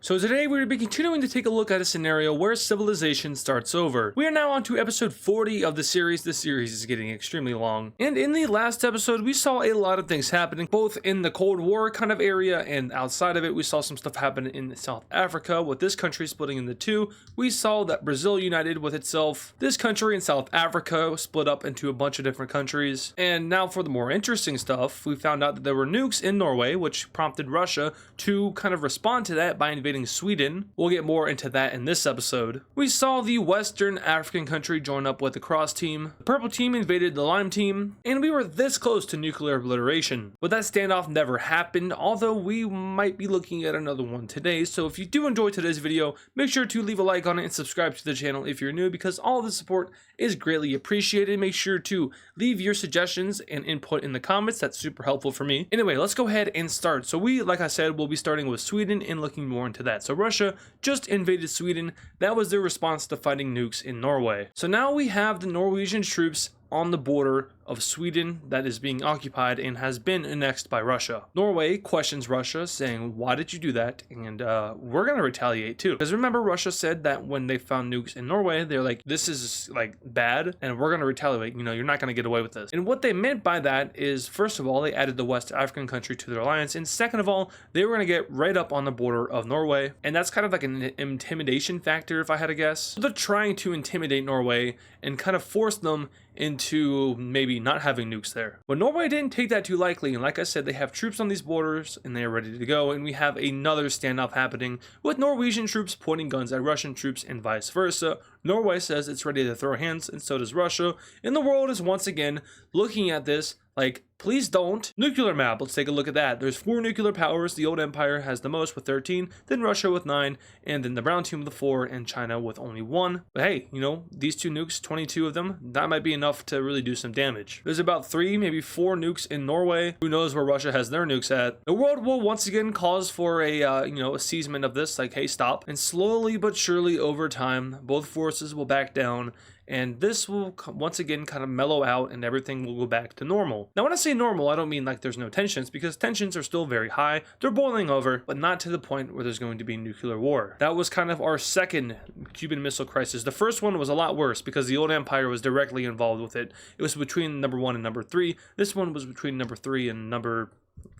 So today we're going to be continuing to take a look at a scenario where civilization starts over. We are now on to episode 40 of the series. This series is getting extremely long. And in the last episode, we saw a lot of things happening, both in the Cold War kind of area and outside of it. We saw some stuff happen in South Africa with this country splitting into two. We saw that Brazil united with itself. This country and South Africa split up into a bunch of different countries. And now for the more interesting stuff, we found out that there were nukes in Norway, which prompted Russia to kind of respond to that by invading Sweden. We'll get more into that in this episode. We saw the Western African country join up with the Cross team. The Purple team invaded the Lime team, and we were this close to nuclear obliteration. But that standoff never happened, although we might be looking at another one today. So if you do enjoy today's video, make sure to leave a like on it and subscribe to the channel if you're new, because all the support is greatly appreciated. Make sure to leave your suggestions and input in the comments. That's super helpful for me. Anyway, let's go ahead and start. So we, like I said, will be starting with Sweden and looking more into that. So Russia just invaded Sweden. That was their response to fighting nukes in Norway. So now we have the Norwegian troops on the border of Sweden that is being occupied and has been annexed by Russia. Norway questions Russia, saying, why did you do that? And we're gonna retaliate too. Because remember, Russia said that when they found nukes in Norway, they're like, this is like bad and we're gonna retaliate. You know, you're not gonna get away with this. And what they meant by that is, first of all, they added the West African country to their alliance. And second of all, they were gonna get right up on the border of Norway. And that's kind of like an intimidation factor, if I had to guess. So they're trying to intimidate Norway and kind of force them into maybe not having nukes there. But Norway didn't take that too lightly, and like I said, they have troops on these borders and they are ready to go, and we have another standoff happening with Norwegian troops pointing guns at Russian troops and vice versa. Norway says it's ready to throw hands, and so does Russia, and the world is once again looking at this like, please don't. Nuclear map, let's take a look at that. There's 4 nuclear powers. The old empire has the most with 13, then Russia with 9, and then the brown team with 4, and China with only 1. But hey, you know, these 2 nukes, 22 of them, that might be enough to really do some damage. There's about 3, maybe 4 nukes in Norway. Who knows where Russia has their nukes at? The world will once again cause for a, a seizement of this, like, hey, stop. And slowly but surely over time, both forces will back down, and this will once again kind of mellow out and everything will go back to normal. Now, when I say normal, I don't mean like there's no tensions, because tensions are still very high. They're boiling over, but not to the point where there's going to be nuclear war. That was kind of our second Cuban Missile Crisis. The first one was a lot worse because the old empire was directly involved with it. It was between number 1 and number 3. This one was between number 3 and number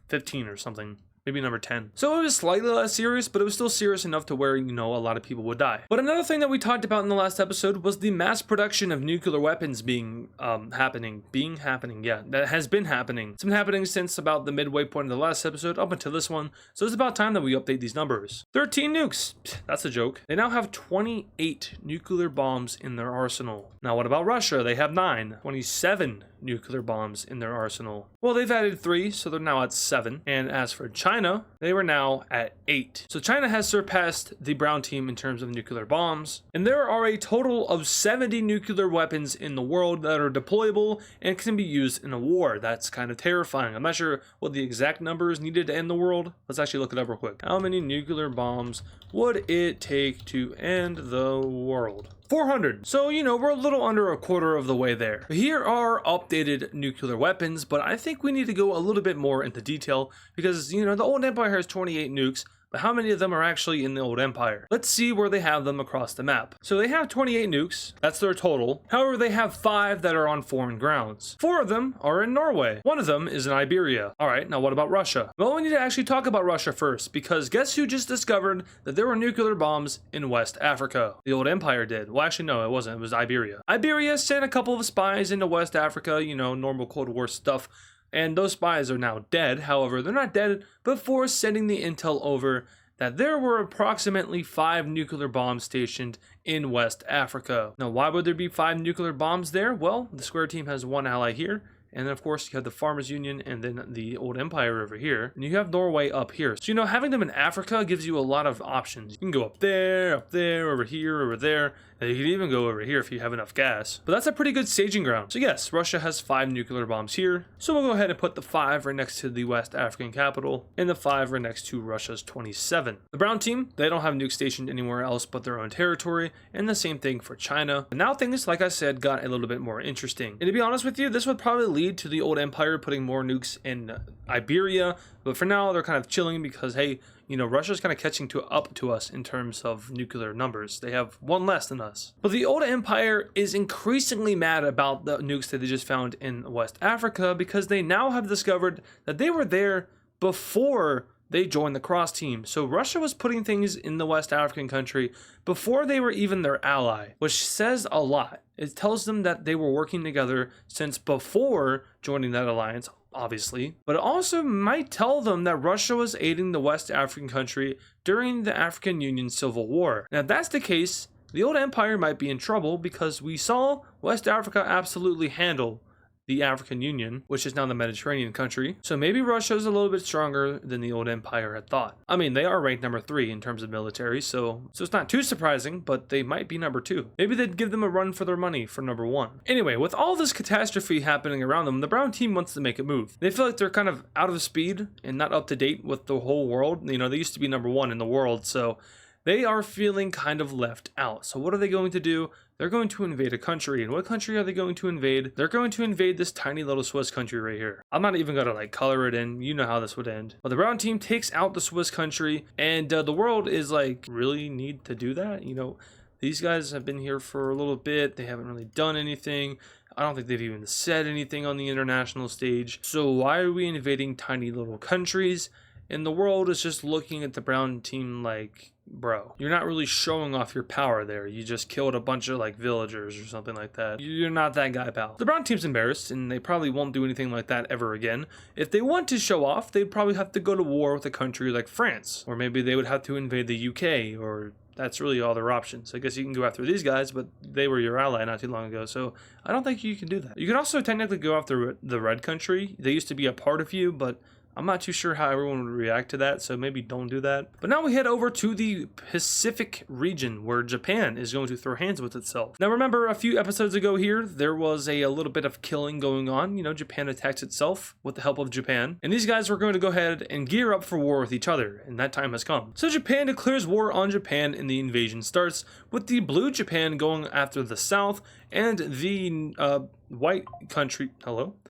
15 or something. Maybe number 10. So it was slightly less serious, but it was still serious enough to where, you know, a lot of people would die. But another thing that we talked about in the last episode was the mass production of nuclear weapons happening. Yeah, that has been happening. It's been happening since about the midway point of the last episode up until this one. So it's about time that we update these numbers. 13 nukes. That's a joke. They now have 28 nuclear bombs in their arsenal. Now, what about Russia? They have 9. 27 nuclear bombs in their arsenal. Well, they've added 3, so they're now at 7. And as for China, they were now at 8. So China has surpassed the brown team in terms of nuclear bombs. And there are a total of 70 nuclear weapons in the world that are deployable and can be used in a war. That's kind of terrifying. I'm not sure what the exact number is needed to end the world. Let's actually look it up real quick. How many nuclear bombs would it take to end the world? 400. So, you know, we're a little under a quarter of the way there. Here are updated nuclear weapons, but I think we need to go a little bit more into detail because, you know, the old empire has 28 nukes. But how many of them are actually in the old empire? Let's see where they have them across the map. So they have 28 nukes. That's their total. However, they have 5 that are on foreign grounds. 4 of them are in Norway. 1 of them is in Iberia. All right, now what about Russia? Well, we need to actually talk about Russia first, because guess who just discovered that there were nuclear bombs in West Africa? The old empire did. Well, actually, no, it wasn't. It was Iberia. Iberia sent a couple of spies into West Africa, you know, normal Cold War stuff. And those spies are now dead. However, they're not dead before sending the intel over that there were approximately 5 nuclear bombs stationed in West Africa. Now, why would there be 5 nuclear bombs there? Well, the square team has 1 ally here. And then, of course, you have the Farmers Union and then the old empire over here. And you have Norway up here. So, you know, having them in Africa gives you a lot of options. You can go up there, over here, over there. And you can even go over here if you have enough gas. But that's a pretty good staging ground. So, yes, Russia has 5 nuclear bombs here. So we'll go ahead and put the 5 right next to the West African capital. And the 5 right next to Russia's 27. The brown team, they don't have nukes stationed anywhere else but their own territory. And the same thing for China. But now things, like I said, got a little bit more interesting. And to be honest with you, this would probably lead lead to the old empire putting more nukes in Iberia, but for now they're kind of chilling because, hey, you know, Russia's kind of catching up to us in terms of nuclear numbers. They have one less than us. But the old empire is increasingly mad about the nukes that they just found in West Africa because they now have discovered that they were there before they joined the cross team. So Russia was putting things in the West African country before they were even their ally, which says a lot. It tells them that they were working together since before joining that alliance, obviously, but it also might tell them that Russia was aiding the West African country during the African Union Civil War. Now, if that's the case, the old empire might be in trouble because we saw West Africa absolutely handle the African Union, which is now the Mediterranean country. So maybe Russia is a little bit stronger than the old empire had thought. I mean, they are ranked number 3 in terms of military, so it's not too surprising, but they might be number 2. Maybe they'd give them a run for their money for number 1. Anyway, with all this catastrophe happening around them, the brown team wants to make a move. They feel like they're kind of out of speed and not up to date with the whole world. You know, they used to be number 1 in the world, so they are feeling kind of left out. So what are they going to do? They're going to invade a country. And what country are they going to invade? They're going to invade this tiny little Swiss country right here. I'm not even going to like color it in. You know how this would end. But the brown team takes out the Swiss country, and the world is like, really need to do that? You know, these guys have been here for a little bit. They haven't really done anything. I don't think they've even said anything on the international stage. So why are we invading tiny little countries? And the world is just looking at the brown team like, bro, you're not really showing off your power there. You just killed a bunch of like villagers or something like that. You're not that guy, pal. The brown team's embarrassed, and they probably won't do anything like that ever again. If they want to show off, they'd probably have to go to war with a country like France, or maybe they would have to invade the UK, or that's really all their options. I guess you can go after these guys, but they were your ally not too long ago, so I don't think you can do that. You can also technically go after the red country. They used to be a part of you, but I'm not too sure how everyone would react to that, so maybe don't do that. But now we head over to the Pacific region, where Japan is going to throw hands with itself. Now remember, a few episodes ago here, there was a little bit of killing going on. You know, Japan attacks itself with the help of Japan. And these guys were going to go ahead and gear up for war with each other, and that time has come. So Japan declares war on Japan, and the invasion starts with the blue Japan going after the south, and the white country,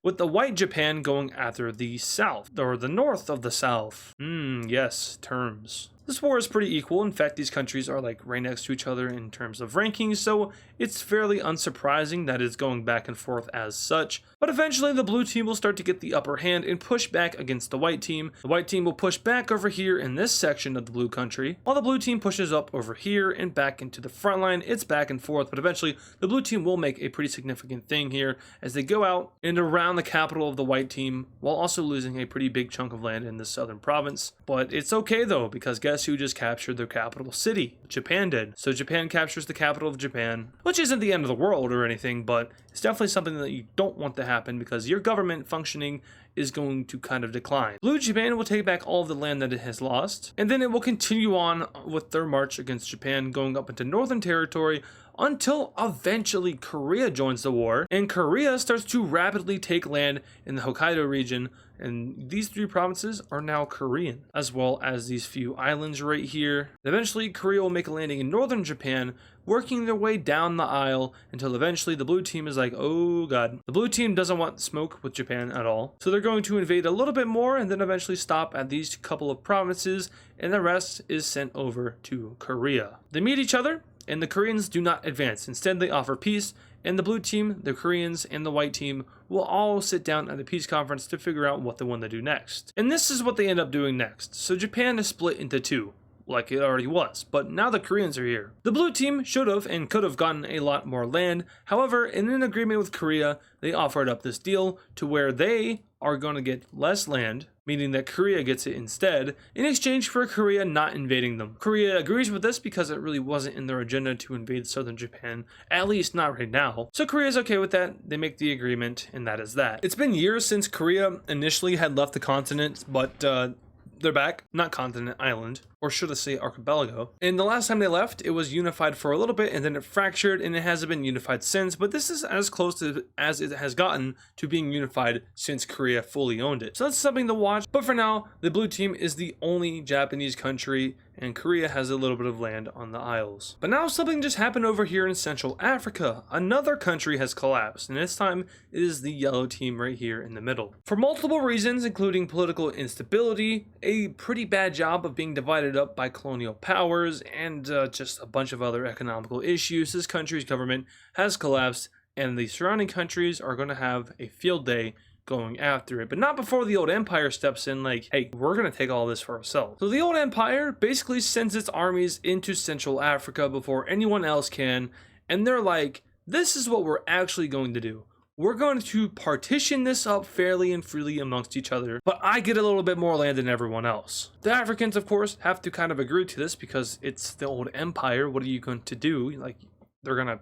with the white Japan going after the south, or the north of the south. Yes, terms. This war is pretty equal. In fact, these countries are like right next to each other in terms of rankings, so it's fairly unsurprising that it's going back and forth as such. But eventually the blue team will start to get the upper hand and push back against the white team. The white team will push back over here in this section of the blue country, while the blue team pushes up over here and back into the front line. It's back and forth, but eventually the blue team will make a pretty significant thing here as they go out and around the capital of the white team, while also losing a pretty big chunk of land in the southern province. But it's okay though, because guess who just captured their capital city? Japan did. So Japan captures the capital of Japan, which isn't the end of the world or anything, but it's definitely something that you don't want to happen because your government functioning is going to kind of decline. Blue Japan will take back all of the land that it has lost, and then it will continue on with their march against Japan, going up into northern territory until eventually Korea joins the war, and Korea starts to rapidly take land in the Hokkaido region, and these 3 provinces are now Korean, as well as these few islands right here. Eventually, Korea will make a landing in northern Japan, working their way down the aisle until eventually the blue team is like, oh god. The blue team doesn't want smoke with Japan at all, so they're going to invade a little bit more and then eventually stop at these couple of provinces, and the rest is sent over to Korea. They meet each other, and the Koreans do not advance. Instead, they offer peace, and the blue team, the Koreans, and the white team will all sit down at the peace conference to figure out what they want to do next. And this is what they end up doing next. So Japan is split into 2, like it already was, but now the Koreans are here. The blue team should have and could have gotten a lot more land. However, in an agreement with Korea, they offered up this deal to where they are going to get less land, meaning that Korea gets it instead, in exchange for Korea not invading them. Korea agrees with this because it really wasn't in their agenda to invade southern Japan, at least not right now. So Korea's okay with that, they make the agreement, and that is that. It's been years since Korea initially had left the continent, but they're back. Not continent, island. or should I say archipelago. And the last time they left, it was unified for a little bit and then it fractured, and it hasn't been unified since, but this is as close to as it has gotten to being unified since Korea fully owned it. So that's something to watch. But for now, the blue team is the only Japanese country, and Korea has a little bit of land on the Isles. But now something just happened over here in Central Africa. Another country has collapsed, and this time it is the yellow team right here in the middle. For multiple reasons, including political instability, a pretty bad job of being divided up by colonial powers, and just a bunch of other economical issues, this country's government has collapsed, and the surrounding countries are going to have a field day going after it, but not before the old empire steps in like, hey, we're gonna take all this for ourselves. So the old empire basically sends its armies into Central Africa before anyone else can, and they're like, this is what we're actually going to do. We're going to partition this up fairly and freely amongst each other, but I get a little bit more land than everyone else. The Africans, of course, have to kind of agree to this because it's the old empire. What are you going to do? Like, they're gonna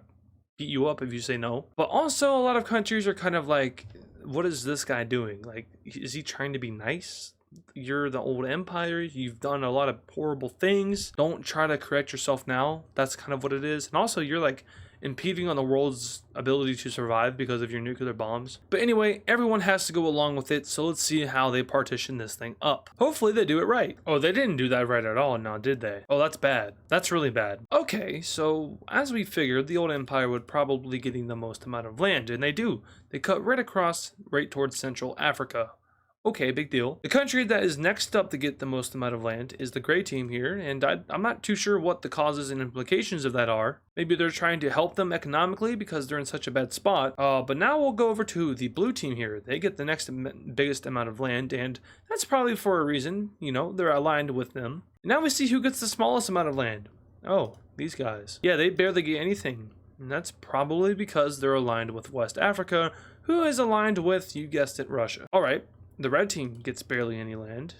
beat you up if you say no. But also a lot of countries are kind of like, what is this guy doing? Like, is he trying to be nice? You're the old empire. You've done a lot of horrible things. Don't try to correct yourself now. That's kind of what it is. And also, you're like impeding on the world's ability to survive because of your nuclear bombs. But anyway, everyone has to go along with it. So let's see how they partition this thing up. Hopefully they do it right. Oh, they didn't do that right at all now, did they? Oh, that's bad. That's really bad. Okay, so as we figured, the old empire would probably getting the most amount of land, and they do. They cut right across, right towards Central Africa. Okay, big deal. The country that is next up to get the most amount of land is the gray team here, and I'm not too sure what the causes and implications of that are. Maybe they're trying to help them economically because they're in such a bad spot. But now we'll go over to the blue team here. They get the next biggest amount of land, and that's probably for a reason. You know, they're aligned with them. Now we see who gets the smallest amount of land. Oh, these guys. Yeah, they barely get anything. And that's probably because they're aligned with West Africa, who is aligned with, you guessed it, Russia. All right. The red team gets barely any land.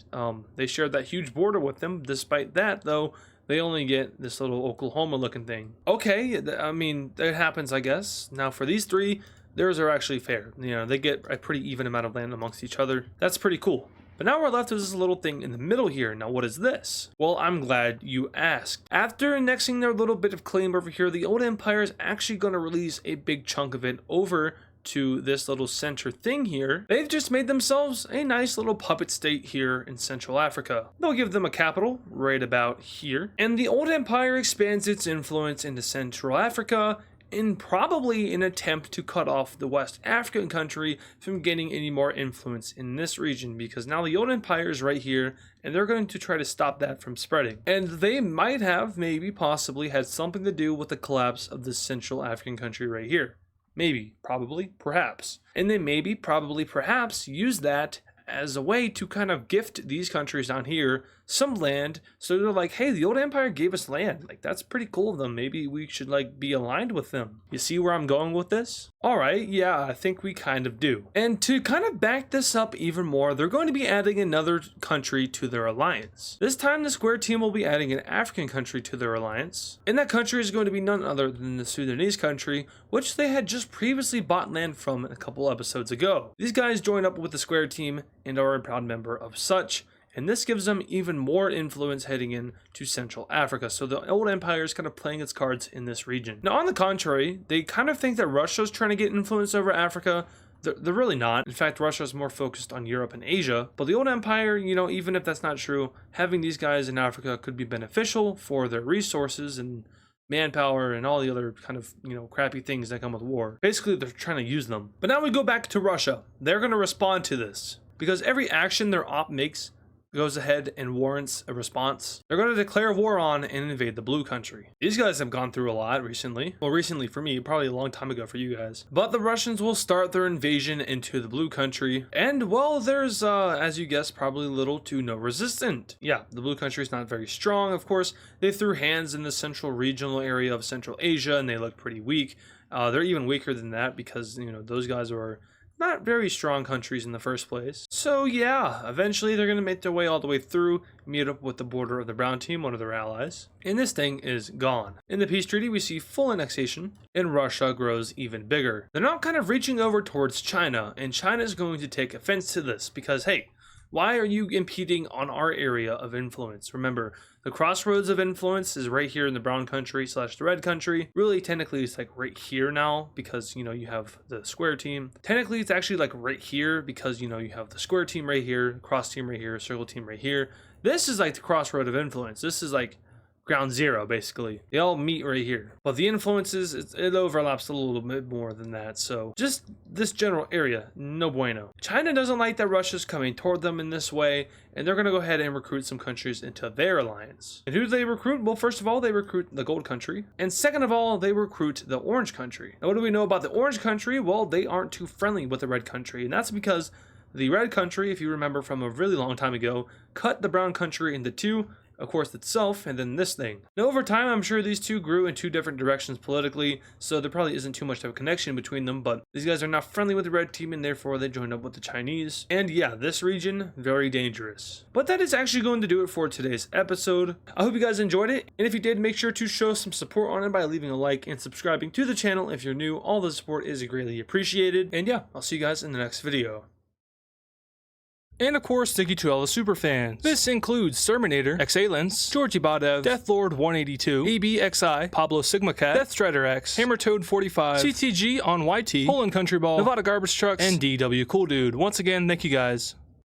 They shared that huge border with them. Despite that, though, they only get this little Oklahoma looking thing. Okay, I mean, that happens, I guess. Now for these three, theirs are actually fair. You know, they get a pretty even amount of land amongst each other. That's pretty cool. But now we're left with this little thing in the middle here. Now what is this? Well, I'm glad you asked. After annexing their little bit of claim over here, the old empire is actually going to release a big chunk of it over to this little center thing here. They've just made themselves a nice little puppet state here in Central Africa. They'll give them a capital right about here. And the old empire expands its influence into Central Africa in probably an attempt to cut off the West African country from getting any more influence in this region, because now the old empire is right here and they're going to try to stop that from spreading. And they might have, maybe, possibly had something to do with the collapse of this Central African country right here. Maybe, probably, perhaps. And they maybe, probably, perhaps use that as a way to kind of gift these countries down here some land. So they're like, hey, the old empire gave us land. Like, that's pretty cool of them. Maybe we should like be aligned with them. You see where I'm going with this? All right, yeah, I think we kind of do. And to kind of back this up even more, they're going to be adding another country to their alliance. This time the square team will be adding an African country to their alliance. And that country is going to be none other than the Sudanese country, which they had just previously bought land from a couple episodes ago. These guys join up with the square team and are a proud member of such, and this gives them even more influence heading into Central Africa. So the old empire is kind of playing its cards in this region. Now, on the contrary, they kind of think that Russia's trying to get influence over Africa. They're really not. In fact, Russia's more focused on Europe and Asia. But the old empire, you know, even if that's not true, having these guys in Africa could be beneficial for their resources and manpower and all the other kind of, you know, crappy things that come with war. Basically, they're trying to use them. But now we go back to Russia. They're going to respond to this, because every action their op makes goes ahead and warrants a response. They're going to declare war on and invade the blue country. These guys have gone through a lot recently. Well, recently for me, probably a long time ago for you guys. But the Russians will start their invasion into the blue country. And, well, there's, as you guessed, probably little to no resistance. Yeah, the blue country is not very strong. Of course, they threw hands in the central regional area of Central Asia, and they look pretty weak. They're even weaker than that because, you know, those guys were not very strong countries in the first place. So yeah, eventually they're going to make their way all the way through, meet up with the border of the brown team, one of their allies, and this thing is gone. In the peace treaty, we see full annexation, and Russia grows even bigger. They're now kind of reaching over towards China, and China is going to take offense to this because, hey, Why are you impeding on our area of influence? Remember, the crossroads of influence is right here in the brown country / the red country. Really, technically, it's like right here now because, you know, you have the square team. Technically, it's actually like right here because, you know, you have the square team right here, cross team right here, circle team right here. This is like the crossroad of influence. This is like ground zero, basically. They all meet right here. But the influences, it overlaps a little bit more than that. So just this general area, no bueno. China doesn't like that Russia's coming toward them in this way, and they're going to go ahead and recruit some countries into their alliance. And who do they recruit? Well, first of all, they recruit the gold country. And second of all, they recruit the orange country. Now, what do we know about the orange country? Well, they aren't too friendly with the red country, and that's because the red country, if you remember from a really long time ago, cut the brown country into two. Of course, itself, and then this thing. Now, over time, I'm sure these two grew in two different directions politically, so there probably isn't too much of a connection between them, but these guys are not friendly with the red team, and therefore they joined up with the Chinese. And yeah, this region, very dangerous. But that is actually going to do it for today's episode. I hope you guys enjoyed it, and if you did, make sure to show some support on it by leaving a like and subscribing to the channel if you're new. All the support is greatly appreciated, and yeah, I'll see you guys in the next video. And of course, thank you to all the super fans. This includes Terminator, Xalens, Georgie Badev, Deathlord 182, ABXI, Pablo Sigma Cat, Death Strider X, Hammertoad 45, CTG on YT, Poland Country Ball, Nevada Garbage Trucks, and DW Cool Dude. Once again, thank you guys.